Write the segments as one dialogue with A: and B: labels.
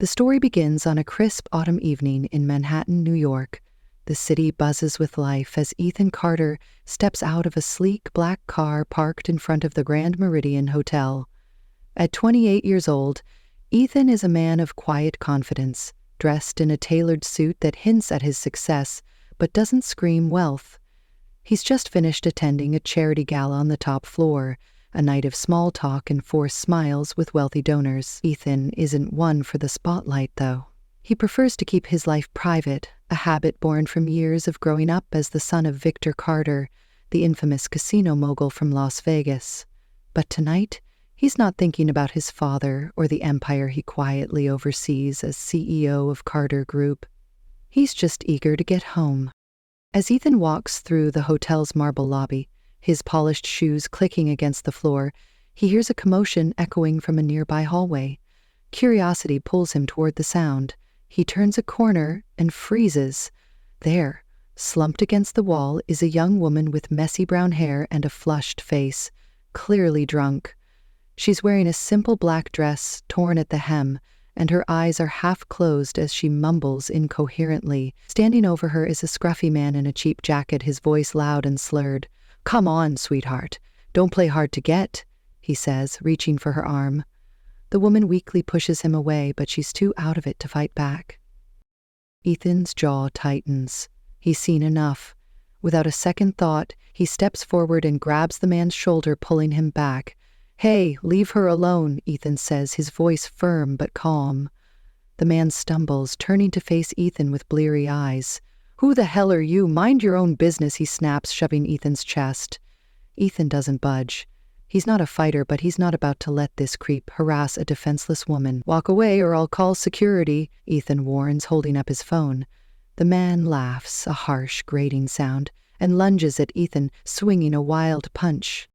A: The story begins on a crisp autumn evening in Manhattan, New York. The city buzzes with life as Ethan Carter steps out of a sleek black car parked in front of the Grand Meridian Hotel. At 28 years old, Ethan is a man of quiet confidence, dressed in a tailored suit that hints at his success but doesn't scream wealth. He's just finished attending a charity gala on the top floor, a night of small talk and forced smiles with wealthy donors. Ethan isn't one for the spotlight, though. He prefers to keep his life private, a habit born from years of growing up as the son of Victor Carter, the infamous casino mogul from Las Vegas. But tonight, he's not thinking about his father or the empire he quietly oversees as CEO of Carter Group. He's just eager to get home. As Ethan walks through the hotel's marble lobby, his polished shoes clicking against the floor, he hears a commotion echoing from a nearby hallway. Curiosity pulls him toward the sound. He turns a corner and freezes. There, slumped against the wall, is a young woman with messy brown hair and a flushed face, clearly drunk. She's wearing a simple black dress, torn at the hem, and her eyes are half closed as she mumbles incoherently. Standing over her is a scruffy man in a cheap jacket, his voice loud and slurred. "Come on, sweetheart. Don't play hard to get," he says, reaching for her arm. The woman weakly pushes him away, but she's too out of it to fight back. Ethan's jaw tightens. He's seen enough. Without a second thought, he steps forward and grabs the man's shoulder, pulling him back. "Hey, leave her alone," Ethan says, his voice firm but calm. The man stumbles, turning to face Ethan with bleary eyes. "Who the hell are you? Mind your own business," he snaps, shoving Ethan's chest. Ethan doesn't budge. He's not a fighter, but he's not about to let this creep harass a defenseless woman. "Walk away or I'll call security," Ethan warns, holding up his phone. The man laughs, a harsh, grating sound, and lunges at Ethan, swinging a wild punch.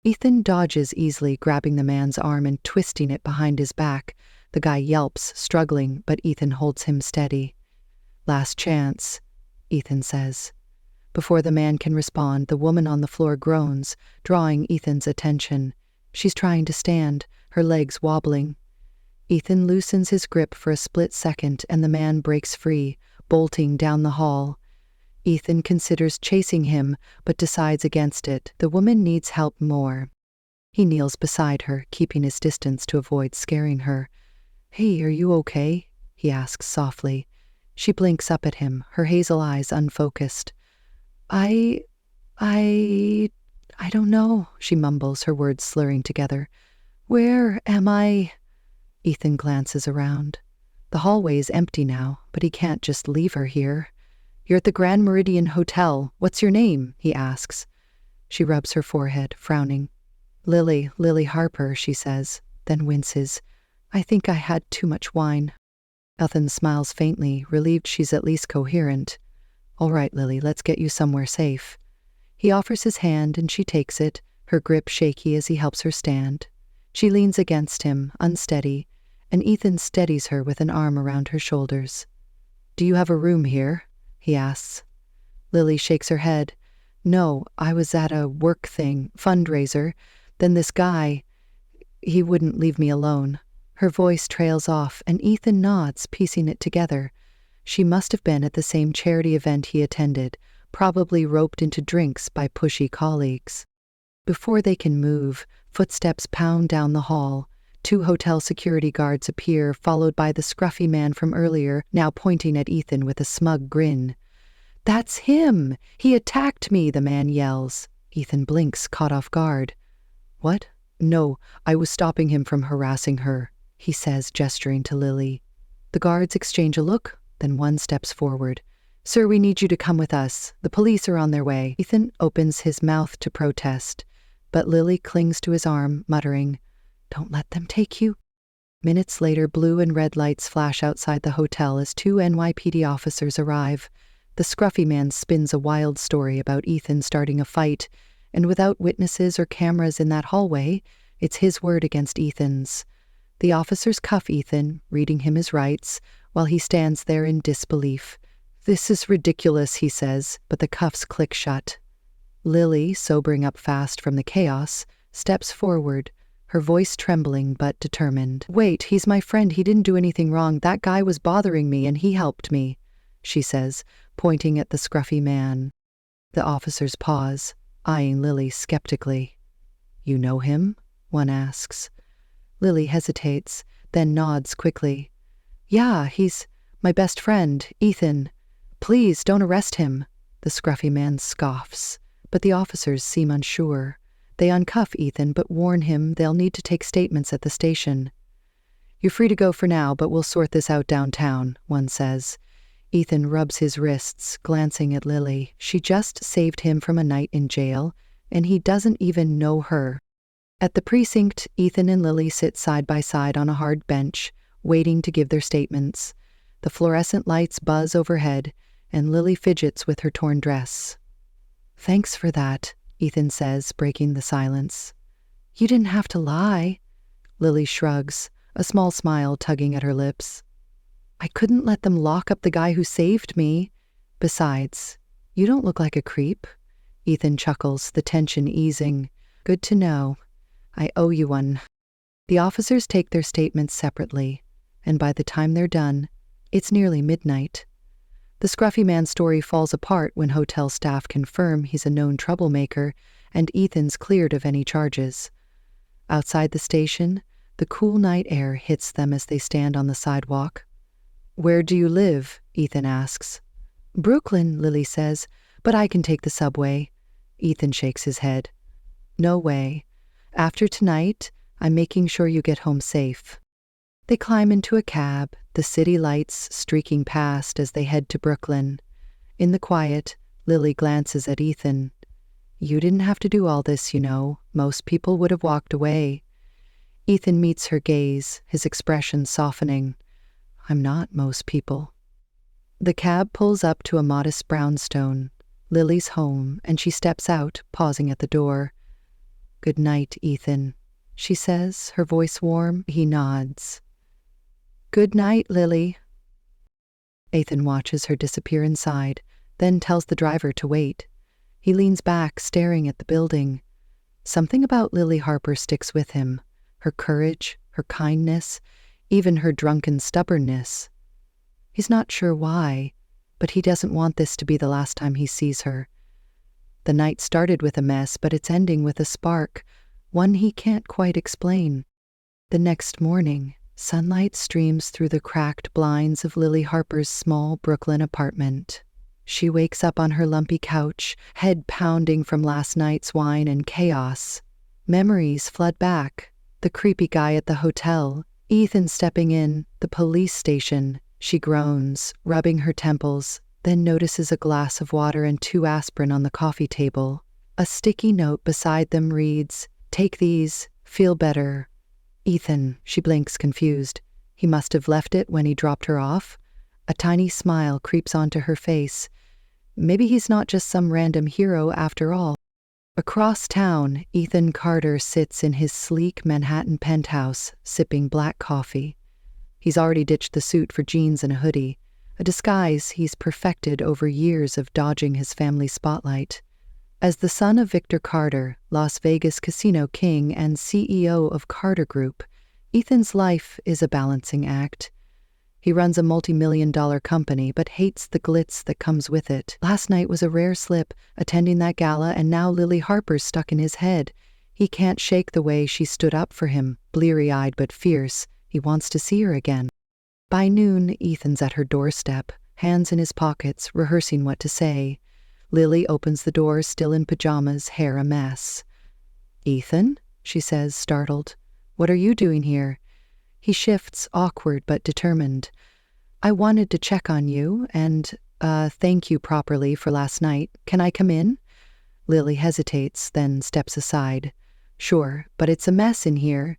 A: Ethan dodges easily, grabbing the man's arm and twisting it behind his back. The guy yelps, struggling, but Ethan holds him steady. "Last chance," Ethan says. Before the man can respond, the woman on the floor groans, drawing Ethan's attention. She's trying to stand, her legs wobbling. Ethan loosens his grip for a split second, and the man breaks free, bolting down the hall. Ethan considers chasing him, but decides against it. The woman needs help more. He kneels beside her, keeping his distance to avoid scaring her. "Hey, are you okay?" he asks softly. She blinks up at him, her hazel eyes unfocused. I don't know," she mumbles, her words slurring together. "Where am I?" Ethan glances around. The hallway is empty now, but he can't just leave her here. "You're at the Grand Meridian Hotel. What's your name?" he asks. She rubs her forehead, frowning. Lily Harper," she says, then winces. "I think I had too much wine." Ethan smiles faintly, relieved she's at least coherent. "All right, Lily, let's get you somewhere safe." He offers his hand and she takes it, her grip shaky as he helps her stand. She leans against him, unsteady, and Ethan steadies her with an arm around her shoulders. "Do you have a room here?" he asks. Lily shakes her head. "No, I was at a work thing, fundraiser. Then this guy, he wouldn't leave me alone." Her voice trails off, and Ethan nods, piecing it together. She must have been at the same charity event he attended, probably roped into drinks by pushy colleagues. Before they can move, footsteps pound down the hall. 2 hotel security guards appear, followed by the scruffy man from earlier, now pointing at Ethan with a smug grin. "That's him! He attacked me!" the man yells. Ethan blinks, caught off guard. "What?" "No, I was stopping him from harassing her," he says, gesturing to Lily. The guards exchange a look, then one steps forward. "Sir, we need you to come with us. The police are on their way." Ethan opens his mouth to protest, but Lily clings to his arm, muttering, "Don't let them take you." Minutes later, blue and red lights flash outside the hotel as 2 NYPD officers arrive. The scruffy man spins a wild story about Ethan starting a fight, and without witnesses or cameras in that hallway, it's his word against Ethan's. The officers cuff Ethan, reading him his rights, while he stands there in disbelief. "This is ridiculous," he says, but the cuffs click shut. Lily, sobering up fast from the chaos, steps forward, her voice trembling but determined. "Wait, he's my friend. He didn't do anything wrong. That guy was bothering me and he helped me," she says, pointing at the scruffy man. The officers pause, eyeing Lily skeptically. "You know him?" one asks. Lily hesitates, then nods quickly. "Yeah, he's my best friend, Ethan. Please don't arrest him." The scruffy man scoffs, but the officers seem unsure. They uncuff Ethan but warn him they'll need to take statements at the station. "You're free to go for now, but we'll sort this out downtown," one says. Ethan rubs his wrists, glancing at Lily. She just saved him from a night in jail, and he doesn't even know her. At the precinct, Ethan and Lily sit side by side on a hard bench, waiting to give their statements. The fluorescent lights buzz overhead, and Lily fidgets with her torn dress. "Thanks for that," Ethan says, breaking the silence. "You didn't have to lie." Lily shrugs, a small smile tugging at her lips. "I couldn't let them lock up the guy who saved me. Besides, you don't look like a creep." Ethan chuckles, the tension easing. "Good to know. I owe you one." The officers take their statements separately, and by the time they're done, it's nearly midnight. The scruffy man's story falls apart when hotel staff confirm he's a known troublemaker and Ethan's cleared of any charges. Outside the station, the cool night air hits them as they stand on the sidewalk. "Where do you live?" Ethan asks. "Brooklyn," Lily says, "but I can take the subway." Ethan shakes his head. "No way. After tonight, I'm making sure you get home safe." They climb into a cab, the city lights streaking past as they head to Brooklyn. In the quiet, Lily glances at Ethan. "You didn't have to do all this, you know. Most people would have walked away." Ethan meets her gaze, his expression softening. "I'm not most people." The cab pulls up to a modest brownstone, Lily's home, and she steps out, pausing at the door. "Good night, Ethan," she says, her voice warm. He nods. "Good night, Lily." Ethan watches her disappear inside, then tells the driver to wait. He leans back, staring at the building. Something about Lily Harper sticks with him. Her courage, her kindness, even her drunken stubbornness. He's not sure why, but he doesn't want this to be the last time he sees her. The night started with a mess, but it's ending with a spark, one he can't quite explain. The next morning, sunlight streams through the cracked blinds of Lily Harper's small Brooklyn apartment. She wakes up on her lumpy couch, head pounding from last night's wine and chaos. Memories flood back. The creepy guy at the hotel, Ethan stepping in, the police station. She groans, rubbing her temples, then notices a glass of water and 2 aspirin on the coffee table. A sticky note beside them reads, "Take these, feel better." "Ethan," she blinks, confused. He must have left it when he dropped her off. A tiny smile creeps onto her face. Maybe he's not just some random hero after all. Across town, Ethan Carter sits in his sleek Manhattan penthouse, sipping black coffee. He's already ditched the suit for jeans and a hoodie, a disguise he's perfected over years of dodging his family spotlight. As the son of Victor Carter, Las Vegas casino king and CEO of Carter Group, Ethan's life is a balancing act. He runs a multi-million-dollar company but hates the glitz that comes with it. Last night was a rare slip, attending that gala, and now Lily Harper's stuck in his head. He can't shake the way she stood up for him, bleary-eyed but fierce. He wants to see her again. By noon, Ethan's at her doorstep, hands in his pockets, rehearsing what to say. Lily opens the door, still in pajamas, hair a mess. "Ethan?" she says, startled. "What are you doing here?" He shifts, awkward but determined. "I wanted to check on you and, thank you properly for last night. Can I come in?" Lily hesitates, then steps aside. "Sure, but it's a mess in here."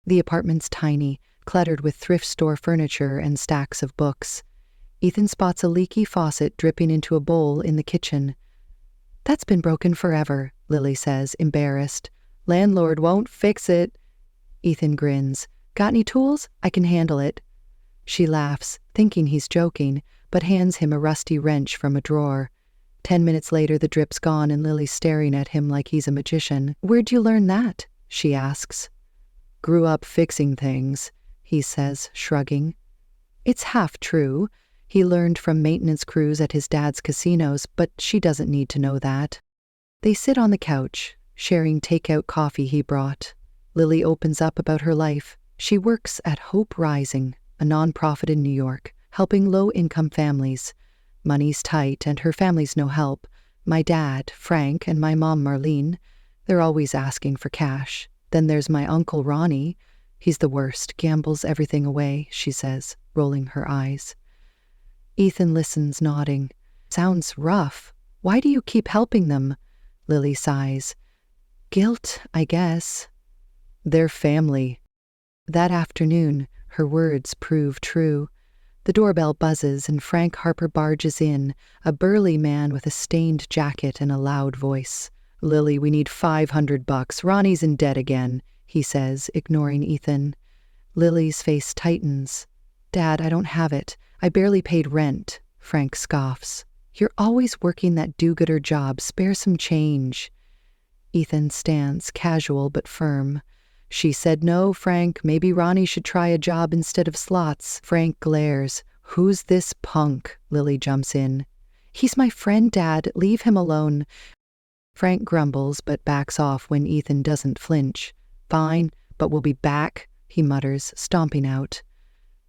A: The apartment's tiny, cluttered with thrift store furniture and stacks of books. Ethan spots a leaky faucet dripping into a bowl in the kitchen. "That's been broken forever," Lily says, embarrassed. "Landlord won't fix it." Ethan grins. "Got any tools? I can handle it." She laughs, thinking he's joking, but hands him a rusty wrench from a drawer. 10 minutes later, the drip's gone and Lily's staring at him like he's a magician. "Where'd you learn that?" she asks. Grew up fixing things, he says, shrugging. It's half true. He learned from maintenance crews at his dad's casinos, but she doesn't need to know that. They sit on the couch, sharing takeout coffee he brought. Lily opens up about her life. She works at Hope Rising, a nonprofit in New York, helping low-income families. Money's tight and her family's no help. My dad, Frank, and my mom, Marlene, they're always asking for cash. Then there's my uncle, Ronnie. He's the worst, gambles everything away, she says, rolling her eyes. Ethan listens, nodding. Sounds rough. Why do you keep helping them? Lily sighs. Guilt, I guess. They're family. That afternoon, her words prove true. The doorbell buzzes and Frank Harper barges in, a burly man with a stained jacket and a loud voice. Lily, we need $500. Ronnie's in debt again, he says, ignoring Ethan. Lily's face tightens. Dad, I don't have it. I barely paid rent, Frank scoffs. You're always working that do-gooder job. Spare some change. Ethan stands, casual but firm. She said no, Frank. Maybe Ronnie should try a job instead of slots. Frank glares. Who's this punk? Lily jumps in. He's my friend, Dad. Leave him alone. Frank grumbles but backs off when Ethan doesn't flinch. Fine, but we'll be back, he mutters, stomping out.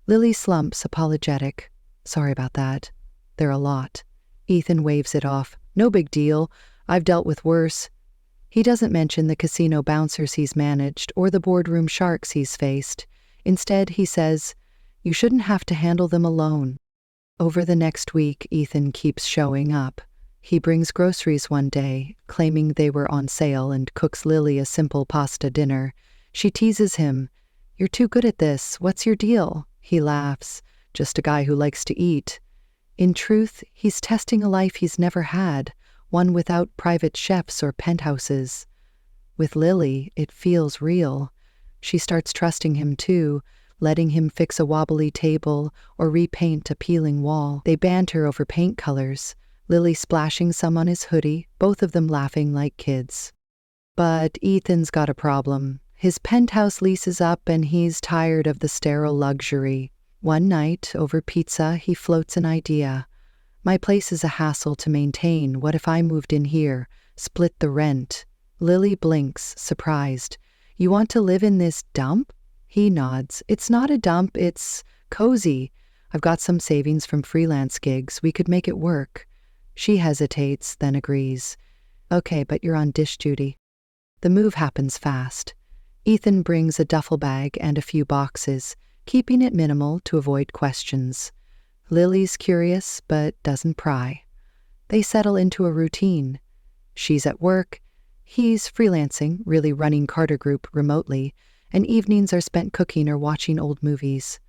A: Lily slumps, apologetic. Sorry about that. They're a lot. Ethan waves it off. No big deal. I've dealt with worse. He doesn't mention the casino bouncers he's managed or the boardroom sharks he's faced. Instead, he says, you shouldn't have to handle them alone. Over the next week, Ethan keeps showing up. He brings groceries one day, claiming they were on sale, and cooks Lily a simple pasta dinner. She teases him. You're too good at this. What's your deal? He laughs. Just a guy who likes to eat. In truth, he's testing a life he's never had, one without private chefs or penthouses. With Lily, it feels real. She starts trusting him too, letting him fix a wobbly table or repaint a peeling wall. They banter over paint colors, Lily splashing some on his hoodie, both of them laughing like kids. But Ethan's got a problem. His penthouse lease is up and he's tired of the sterile luxury. One night, over pizza, he floats an idea. My place is a hassle to maintain. What if I moved in here? Split the rent. Lily blinks, surprised. You want to live in this dump? He nods. It's not a dump, it's cozy. I've got some savings from freelance gigs. We could make it work. She hesitates, then agrees. Okay, but you're on dish duty. The move happens fast. Ethan brings a duffel bag and a few boxes, keeping it minimal to avoid questions. Lily's curious, but doesn't pry. They settle into a routine. She's at work. He's freelancing, really running Carter Group remotely, and evenings are spent cooking or watching old movies.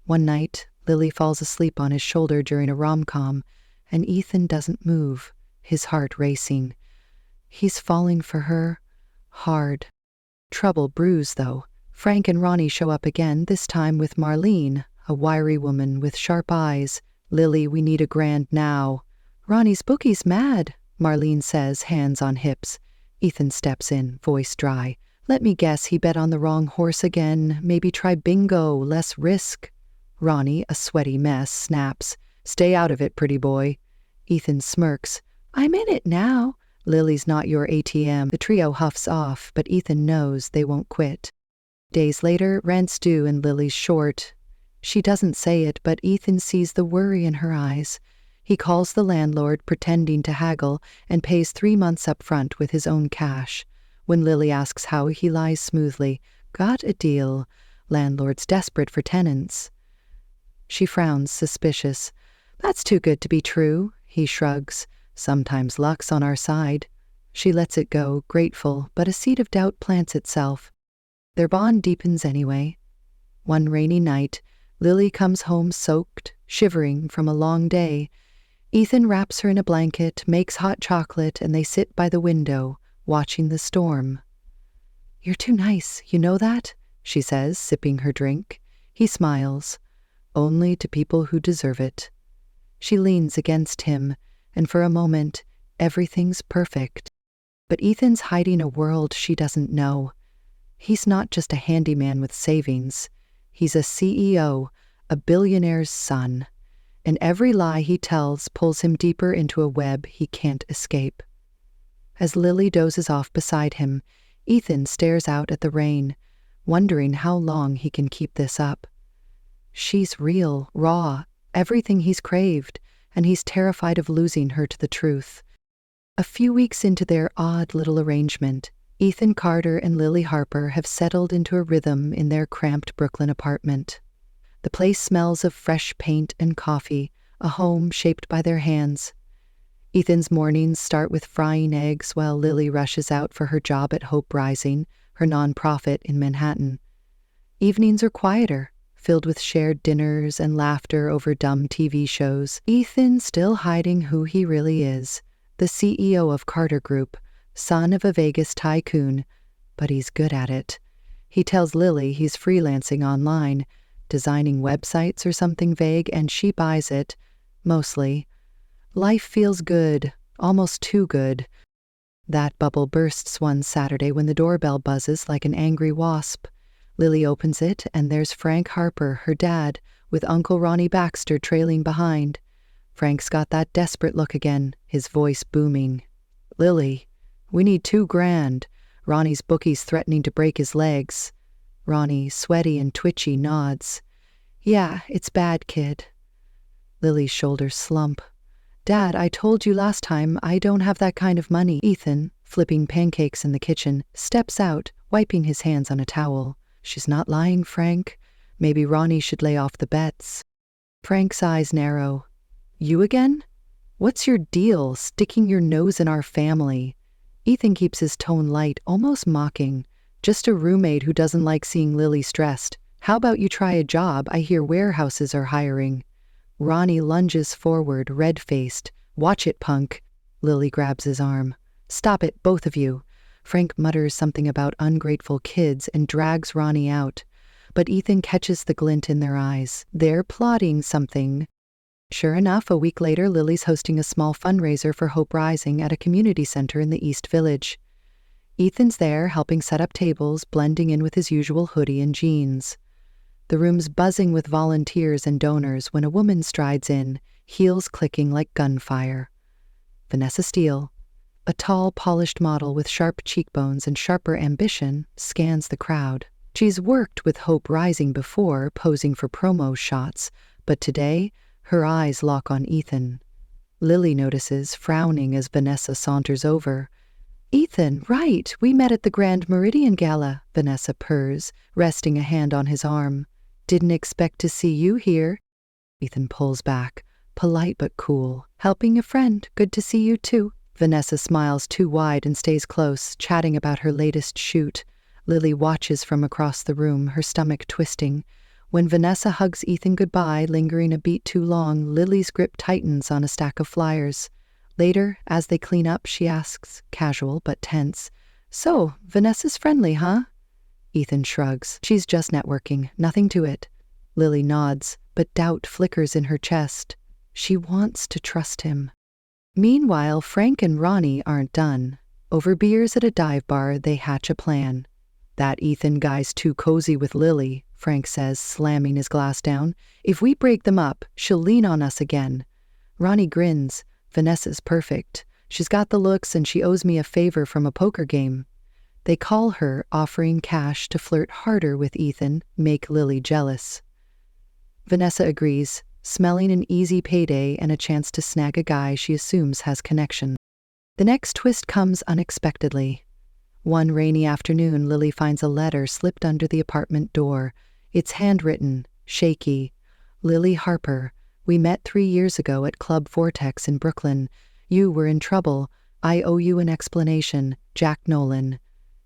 A: One night, Lily falls asleep on his shoulder during a rom-com, and Ethan doesn't move, his heart racing. He's falling for her, hard. Trouble brews, though. Frank and Ronnie show up again, this time with Marlene, a wiry woman with sharp eyes. Lily, we need $1,000 now. Ronnie's bookie's mad, Marlene says, hands on hips. Ethan steps in, voice dry. Let me guess, he bet on the wrong horse again. Maybe try bingo, less risk. Ronnie, a sweaty mess, snaps. Stay out of it, pretty boy. Ethan smirks. I'm in it now. Lily's not your ATM. The trio huffs off, but Ethan knows they won't quit. Days later, rent's due and Lily's short. She doesn't say it, but Ethan sees the worry in her eyes. He calls the landlord, pretending to haggle, and pays 3 months up front with his own cash. When Lily asks how, he lies smoothly. Got a deal. Landlord's desperate for tenants. She frowns, suspicious. That's too good to be true, he shrugs. Sometimes luck's on our side. She lets it go, grateful, but a seed of doubt plants itself. Their bond deepens anyway. One rainy night, Lily comes home soaked, shivering from a long day. Ethan wraps her in a blanket, makes hot chocolate, and they sit by the window, watching the storm. You're too nice, you know that? She says, sipping her drink. He smiles. Only to people who deserve it. She leans against him, and for a moment, everything's perfect. But Ethan's hiding a world she doesn't know. He's not just a handyman with savings. He's a CEO, a billionaire's son. And every lie he tells pulls him deeper into a web he can't escape. As Lily dozes off beside him, Ethan stares out at the rain, wondering how long he can keep this up. She's real, raw, everything he's craved, and he's terrified of losing her to the truth. A few weeks into their odd little arrangement, Ethan Carter and Lily Harper have settled into a rhythm in their cramped Brooklyn apartment. The place smells of fresh paint and coffee, a home shaped by their hands. Ethan's mornings start with frying eggs while Lily rushes out for her job at Hope Rising, her nonprofit in Manhattan. Evenings are quieter, filled with shared dinners and laughter over dumb TV shows. Ethan still hiding who he really is, the CEO of Carter Group, son of a Vegas tycoon, but he's good at it. He tells Lily he's freelancing online, designing websites or something vague, and she buys it, mostly. Life feels good, almost too good. That bubble bursts one Saturday when the doorbell buzzes like an angry wasp. Lily opens it, and there's Frank Harper, her dad, with Uncle Ronnie Baxter trailing behind. Frank's got that desperate look again, his voice booming. "Lily, we need $2,000. Ronnie's bookie's threatening to break his legs." Ronnie, sweaty and twitchy, nods. "Yeah, it's bad, kid." Lily's shoulders slump. "Dad, I told you last time I don't have that kind of money." Ethan, flipping pancakes in the kitchen, steps out, wiping his hands on a towel. "She's not lying, Frank. Maybe Ronnie should lay off the bets." Frank's eyes narrow. "You again? What's your deal, sticking your nose in our family?" Ethan keeps his tone light, almost mocking. "Just a roommate who doesn't like seeing Lily stressed. How about you try a job? I hear warehouses are hiring." Ronnie lunges forward, red-faced. "Watch it, punk." Lily grabs his arm. "Stop it, both of you." Frank mutters something about ungrateful kids and drags Ronnie out. But Ethan catches the glint in their eyes. They're plotting something. Sure enough, a week later, Lily's hosting a small fundraiser for Hope Rising at a community center in the East Village. Ethan's there, helping set up tables, blending in with his usual hoodie and jeans. The room's buzzing with volunteers and donors when a woman strides in, heels clicking like gunfire. Vanessa Steele, a tall, polished model with sharp cheekbones and sharper ambition, scans the crowd. She's worked with Hope Rising before, posing for promo shots, but today, her eyes lock on Ethan. Lily notices, frowning as Vanessa saunters over. "Ethan, right, we met at the Grand Meridian Gala," Vanessa purrs, resting a hand on his arm. "Didn't expect to see you here." Ethan pulls back, polite but cool. "Helping a friend, good to see you too." Vanessa smiles too wide and stays close, chatting about her latest shoot. Lily watches from across the room, her stomach twisting. When Vanessa hugs Ethan goodbye, lingering a beat too long, Lily's grip tightens on a stack of flyers. Later, as they clean up, she asks, casual but tense, "So, Vanessa's friendly, huh?" Ethan shrugs. "She's just networking, nothing to it." Lily nods, but doubt flickers in her chest. She wants to trust him. Meanwhile, Frank and Ronnie aren't done. Over beers at a dive bar, they hatch a plan. "That Ethan guy's too cozy with Lily," Frank says, slamming his glass down. "If we break them up, she'll lean on us again." Ronnie grins. "Vanessa's perfect. She's got the looks and she owes me a favor from a poker game." They call her, offering cash to flirt harder with Ethan, make Lily jealous. Vanessa agrees, smelling an easy payday and a chance to snag a guy she assumes has connection. The next twist comes unexpectedly. One rainy afternoon, Lily finds a letter slipped under the apartment door. It's handwritten, shaky. "Lily Harper, we met 3 years ago at Club Vortex in Brooklyn. You were in trouble. I owe you an explanation. Jack Nolan."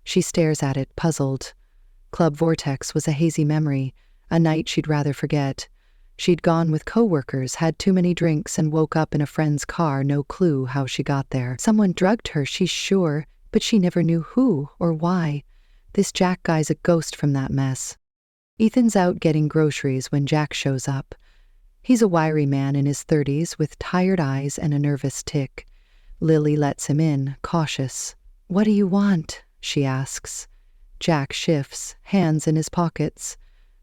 A: She stares at it, puzzled. Club Vortex was a hazy memory, a night she'd rather forget. She'd gone with coworkers, had too many drinks, and woke up in a friend's car, no clue how she got there. Someone drugged her, she's sure, but she never knew who or why. This Jack guy's a ghost from that mess. Ethan's out getting groceries when Jack shows up. He's a wiry man in his 30s with tired eyes and a nervous tic. Lily lets him in, cautious. "What do you want?" she asks. Jack shifts, hands in his pockets.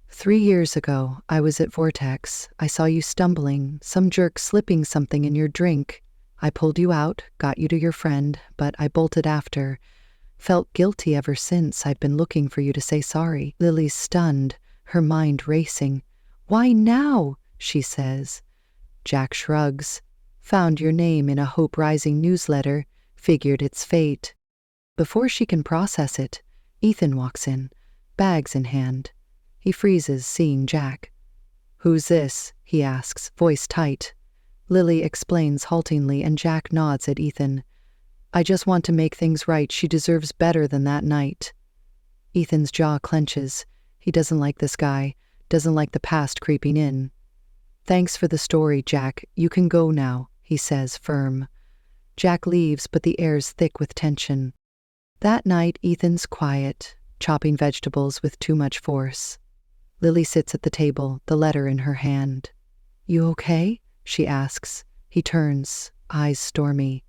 A: 3 years ago, I was at Vortex. I saw you stumbling, some jerk slipping something in your drink. I pulled you out, got you to your friend, but I bolted after. Felt guilty ever since. I've been looking for you to say sorry. Lily's stunned, her mind racing. Why now? She says. Jack shrugs. Found your name in a Hope Rising newsletter. Figured it's fate. Before she can process it, Ethan walks in, bags in hand. He freezes, seeing Jack. Who's this? He asks, voice tight. Lily explains haltingly, and Jack nods at Ethan. I just want to make things right. She deserves better than that night. Ethan's jaw clenches. He doesn't like this guy, doesn't like the past creeping in. Thanks for the story, Jack. You can go now, he says, firm. Jack leaves, but the air's thick with tension. That night, Ethan's quiet, chopping vegetables with too much force. Lily sits at the table, the letter in her hand. You okay? She asks. He turns, eyes stormy.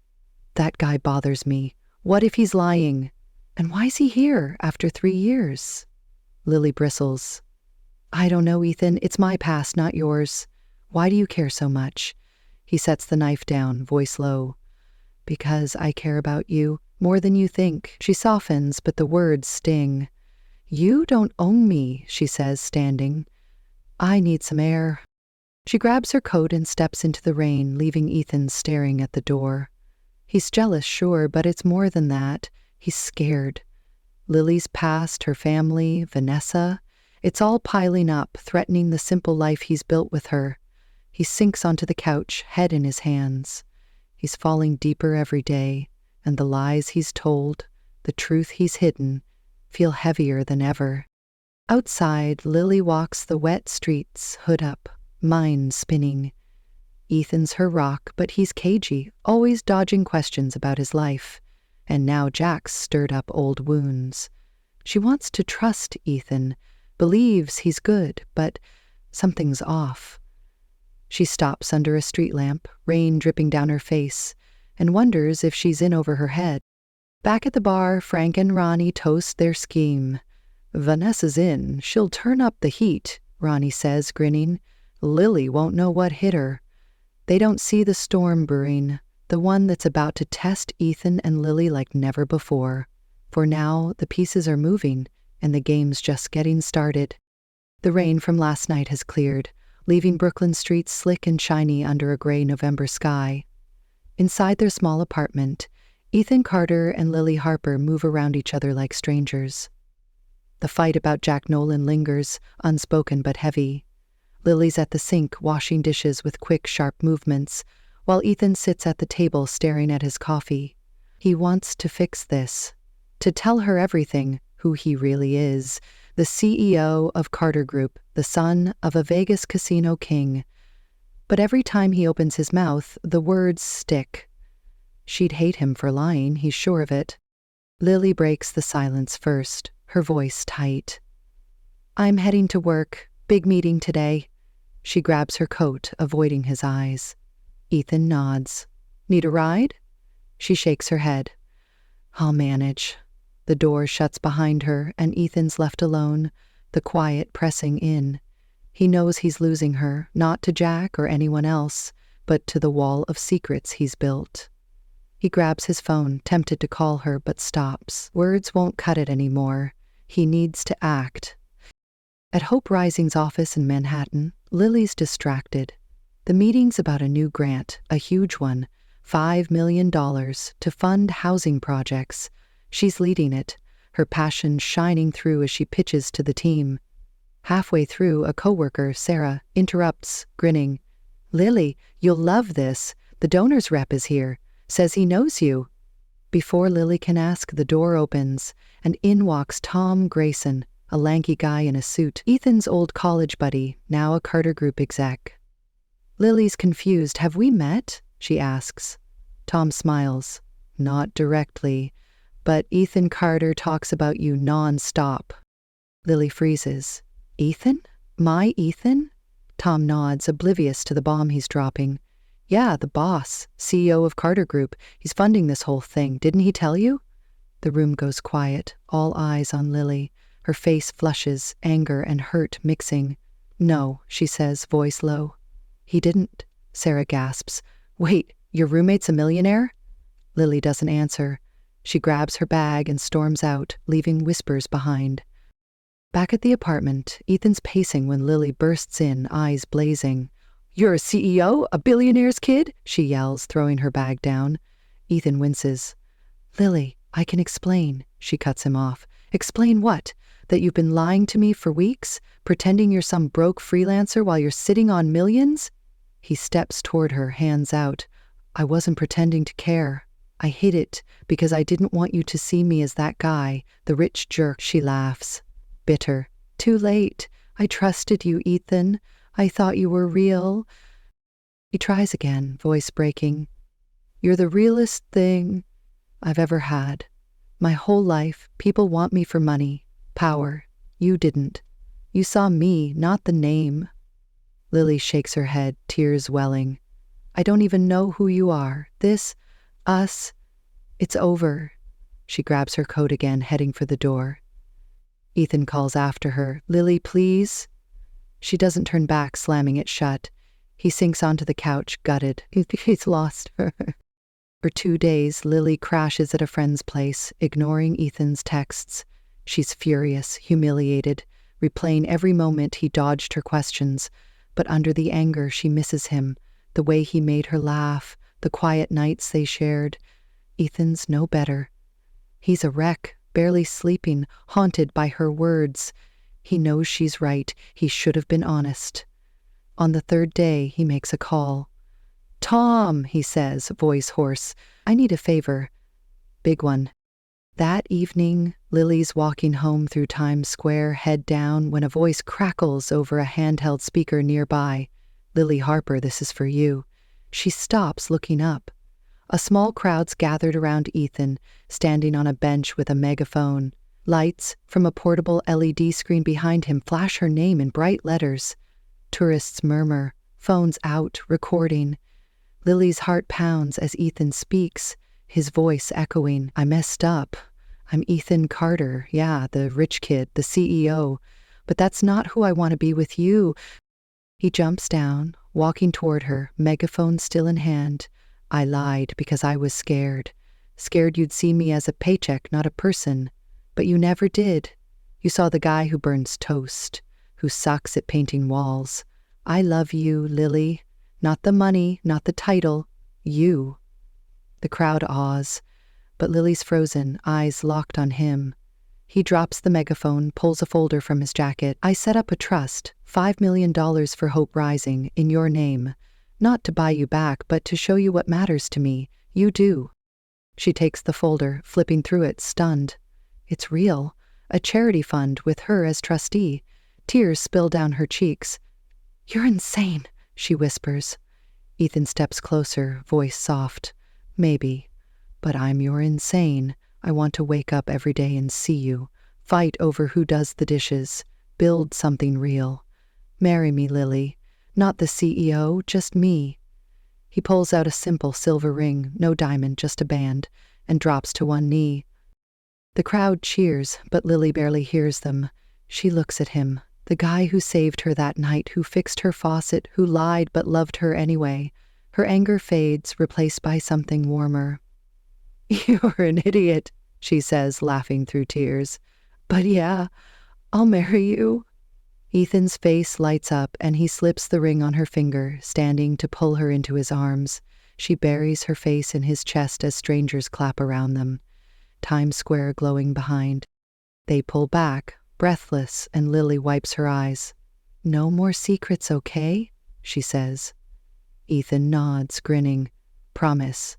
A: That guy bothers me. What if he's lying? And why's he here after 3 years? Lily bristles. I don't know, Ethan. It's my past, not yours. Why do you care so much? He sets the knife down, voice low. Because I care about you more than you think. She softens, but the words sting. You don't own me, she says, standing. I need some air. She grabs her coat and steps into the rain, leaving Ethan staring at the door. He's jealous, sure, but it's more than that. He's scared. Lily's past, her family, Vanessa, it's all piling up, threatening the simple life he's built with her. He sinks onto the couch, head in his hands. He's falling deeper every day, and the lies he's told, the truth he's hidden, feel heavier than ever. Outside, Lily walks the wet streets, hood up, mind spinning. Ethan's her rock, but he's cagey, always dodging questions about his life. And now Jack's stirred up old wounds. She wants to trust Ethan, believes he's good, but something's off. She stops under a street lamp, rain dripping down her face, and wonders if she's in over her head. Back at the bar, Frank and Ronnie toast their scheme. Vanessa's in. She'll turn up the heat, Ronnie says, grinning. Lily won't know what hit her. They don't see the storm brewing, the one that's about to test Ethan and Lily like never before. For now, the pieces are moving, and the game's just getting started. The rain from last night has cleared, leaving Brooklyn streets slick and shiny under a gray November sky. Inside their small apartment, Ethan Carter and Lily Harper move around each other like strangers. The fight about Jack Nolan lingers, unspoken but heavy. Lily's at the sink, washing dishes with quick, sharp movements, while Ethan sits at the table staring at his coffee. He wants to fix this, to tell her everything, who he really is, the CEO of Carter Group, the son of a Vegas casino king. But every time he opens his mouth, the words stick. She'd hate him for lying, he's sure of it. Lily breaks the silence first, her voice tight. I'm heading to work. Big meeting today. She grabs her coat, avoiding his eyes. Ethan nods. Need a ride? She shakes her head. I'll manage. The door shuts behind her, and Ethan's left alone, the quiet pressing in. He knows he's losing her, not to Jack or anyone else, but to the wall of secrets he's built. He grabs his phone, tempted to call her, but stops. Words won't cut it anymore. He needs to act. At Hope Rising's office in Manhattan, Lily's distracted. The meeting's about a new grant, a huge one, $5 million to fund housing projects. She's leading it, her passion shining through as she pitches to the team. Halfway through, a coworker, Sarah, interrupts, grinning. Lily, you'll love this. The donors rep is here. Says he knows you. Before Lily can ask, the door opens, and in walks Tom Grayson, a lanky guy in a suit, Ethan's old college buddy, now a Carter Group exec. Lily's confused. Have we met? She asks. Tom smiles. Not directly, but Ethan Carter talks about you non-stop. Lily freezes. Ethan? My Ethan? Tom nods, oblivious to the bomb he's dropping. Yeah, the boss, CEO of Carter Group. He's funding this whole thing. Didn't he tell you? The room goes quiet, all eyes on Lily. Her face flushes, anger and hurt mixing. "No," she says, voice low. "He didn't," Sarah gasps. "Wait, your roommate's a millionaire?" Lily doesn't answer. She grabs her bag and storms out, leaving whispers behind. Back at the apartment, Ethan's pacing when Lily bursts in, eyes blazing. "You're a CEO? A billionaire's kid?" she yells, throwing her bag down. Ethan winces. "Lily, I can explain," she cuts him off. "Explain what? That you've been lying to me for weeks? Pretending you're some broke freelancer while you're sitting on millions?" He steps toward her, hands out. "I wasn't pretending to care. I hid it because I didn't want you to see me as that guy, the rich jerk." She laughs. Bitter. "Too late. I trusted you, Ethan. I thought you were real." He tries again, voice breaking. "You're the realest thing I've ever had. My whole life, people want me for money, power. You didn't. You saw me, not the name." Lily shakes her head, tears welling. "I don't even know who you are. Us, it's over." She grabs her coat again, heading for the door. Ethan calls after her, "Lily, please." She doesn't turn back, slamming it shut. He sinks onto the couch, gutted. He's lost her. For 2 days, Lily crashes at a friend's place, ignoring Ethan's texts. She's furious, humiliated, replaying every moment he dodged her questions. But under the anger, she misses him, the way he made her laugh, the quiet nights they shared. Ethan's no better. He's a wreck, barely sleeping, haunted by her words. He knows she's right. He should have been honest. On the 3rd day, he makes a call. "Tom," he says, voice hoarse, "I need a favor." "Big one." That evening, Lily's walking home through Times Square, head down, when a voice crackles over a handheld speaker nearby. "Lily Harper, this is for you." She stops, looking up. A small crowd's gathered around Ethan, standing on a bench with a megaphone. Lights from a portable LED screen behind him flash her name in bright letters. Tourists murmur, phones out, recording. Lily's heart pounds as Ethan speaks, his voice echoing. "I messed up. I'm Ethan Carter, yeah, the rich kid, the CEO. But that's not who I want to be with you." He jumps down, walking toward her, megaphone still in hand. "I lied because I was scared. Scared you'd see me as a paycheck, not a person. But you never did. You saw the guy who burns toast, who sucks at painting walls. I love you, Lily. Not the money, not the title. You." The crowd awes, but Lily's frozen, eyes locked on him. He drops the megaphone, pulls a folder from his jacket. "I set up a trust, $5 million for Hope Rising, in your name. Not to buy you back, but to show you what matters to me. You do." She takes the folder, flipping through it, stunned. It's real. A charity fund with her as trustee. Tears spill down her cheeks. "You're insane," she whispers. Ethan steps closer, voice soft. "Maybe. But I'm your insane. I want to wake up every day and see you. Fight over who does the dishes. Build something real. Marry me, Lily. Not the CEO, just me." He pulls out a simple silver ring, no diamond, just a band, and drops to one knee. The crowd cheers, but Lily barely hears them. She looks at him, the guy who saved her that night, who fixed her faucet, who lied but loved her anyway. Her anger fades, replaced by something warmer. "You're an idiot," she says, laughing through tears. "But yeah, I'll marry you." Ethan's face lights up, and he slips the ring on her finger, standing to pull her into his arms. She buries her face in his chest as strangers clap around them. Times Square glowing behind. They pull back, breathless, and Lily wipes her eyes. "No more secrets, okay?" she says. Ethan nods, grinning. "Promise.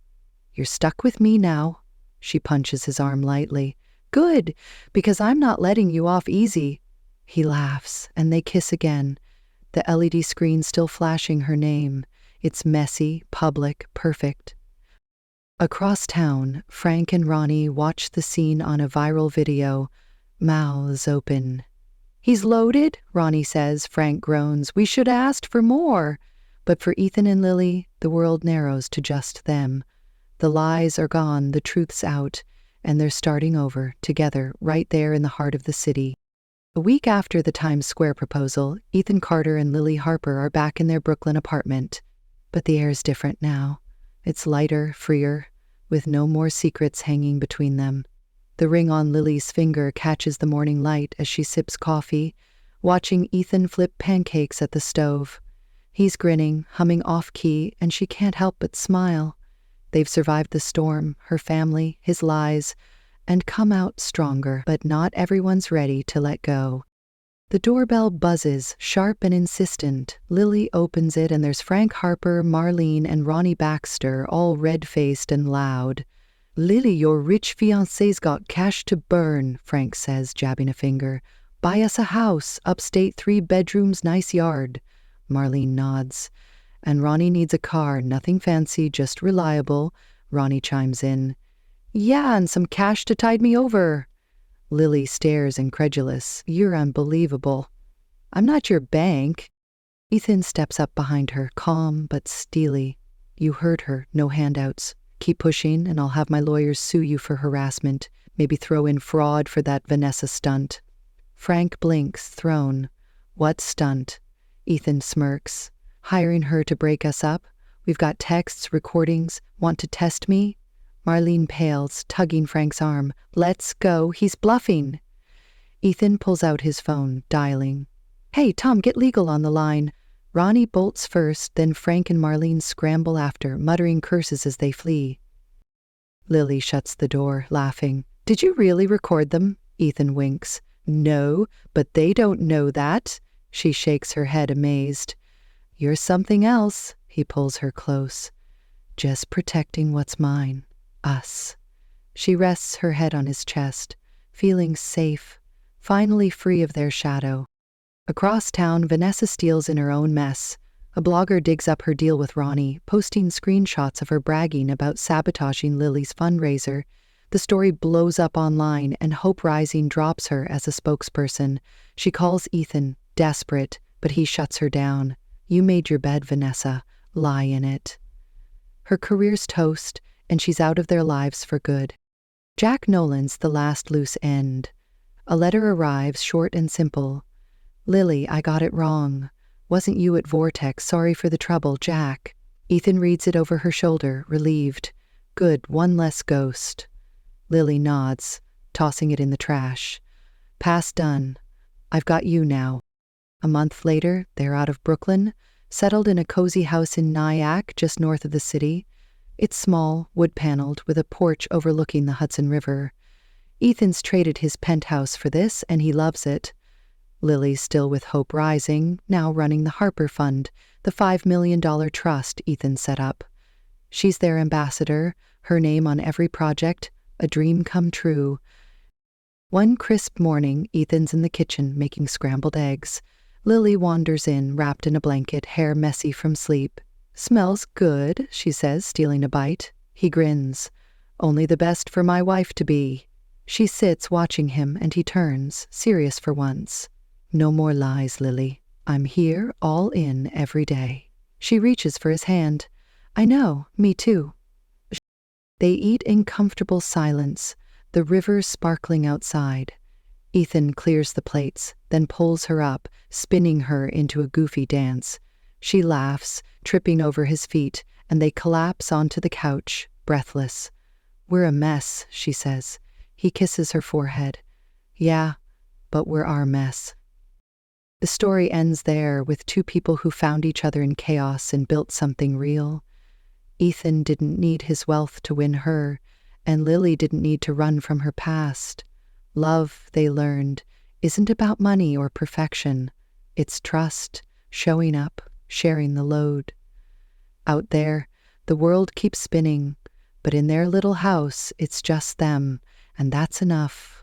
A: You're stuck with me now." She punches his arm lightly. "Good, because I'm not letting you off easy." He laughs, and they kiss again, the LED screen still flashing her name. It's messy, public, perfect. Across town, Frank and Ronnie watch the scene on a viral video, mouths open. "He's loaded," Ronnie says. Frank groans. "We should have asked for more." But for Ethan and Lily, the world narrows to just them. The lies are gone, the truth's out, and they're starting over, together, right there in the heart of the city. A week after the Times Square proposal, Ethan Carter and Lily Harper are back in their Brooklyn apartment. But the air's different now. It's lighter, freer, with no more secrets hanging between them. The ring on Lily's finger catches the morning light as she sips coffee, watching Ethan flip pancakes at the stove. He's grinning, humming off-key, and she can't help but smile. They've survived the storm, her family, his lies, and come out stronger, but not everyone's ready to let go. The doorbell buzzes, sharp and insistent. Lily opens it and there's Frank Harper, Marlene, and Ronnie Baxter, all red-faced and loud. "Lily, your rich fiancé's got cash to burn," Frank says, jabbing a finger. "Buy us a house, upstate, 3 bedrooms, nice yard." Marlene nods. "And Ronnie needs a car, nothing fancy, just reliable." Ronnie chimes in. "Yeah, and some cash to tide me over." Lily stares incredulous. "You're unbelievable." "I'm not your bank." Ethan steps up behind her, calm but steely. "You heard her, no handouts. Keep pushing and I'll have my lawyers sue you for harassment, maybe throw in fraud for that Vanessa stunt." Frank blinks, thrown. "What stunt?" Ethan smirks. "Hiring her to break us up? We've got texts, recordings. Want to test me?" Marlene pales, tugging Frank's arm. "Let's go, he's bluffing." Ethan pulls out his phone, dialing. "Hey, Tom, get legal on the line." Ronnie bolts first, then Frank and Marlene scramble after, muttering curses as they flee. Lily shuts the door, laughing. "Did you really record them?" Ethan winks. "No, but they don't know that." She shakes her head, amazed. "You're something else." He pulls her close. "Just protecting what's mine. Us." She rests her head on his chest, feeling safe, finally free of their shadow. Across town, Vanessa steals in her own mess. A blogger digs up her deal with Ronnie, posting screenshots of her bragging about sabotaging Lily's fundraiser. The story blows up online, and Hope Rising drops her as a spokesperson. She calls Ethan, desperate, but he shuts her down. "You made your bed, Vanessa. Lie in it." Her career's toast, and she's out of their lives for good. Jack Nolan's the last loose end. A letter arrives, short and simple. "Lily, I got it wrong. Wasn't you at Vortex. Sorry for the trouble, Jack." Ethan reads it over her shoulder, relieved. "Good, one less ghost." Lily nods, tossing it in the trash. "Past done. I've got you now." A month later, they're out of Brooklyn, settled in a cozy house in Nyack, just north of the city. It's small, wood-paneled, with a porch overlooking the Hudson River. Ethan's traded his penthouse for this, and he loves it. Lily's still with Hope Rising, now running the Harper Fund, the $5 million trust Ethan set up. She's their ambassador, her name on every project, a dream come true. One crisp morning, Ethan's in the kitchen making scrambled eggs. Lily wanders in, wrapped in a blanket, hair messy from sleep. "Smells good," she says, stealing a bite. He grins. "Only the best for my wife-to-be." She sits watching him, and he turns, serious for once. "No more lies, Lily. I'm here, all in, every day." She reaches for his hand. "I know, me too." They eat in comfortable silence, the river sparkling outside. Ethan clears the plates, then pulls her up, spinning her into a goofy dance. She laughs, tripping over his feet, and they collapse onto the couch, breathless. "We're a mess," she says. He kisses her forehead. "Yeah, but we're our mess." The story ends there, with two people who found each other in chaos and built something real. Ethan didn't need his wealth to win her, and Lily didn't need to run from her past. Love, they learned, isn't about money or perfection. It's trust, showing up, sharing the load. Out there, the world keeps spinning, but in their little house, it's just them, and that's enough.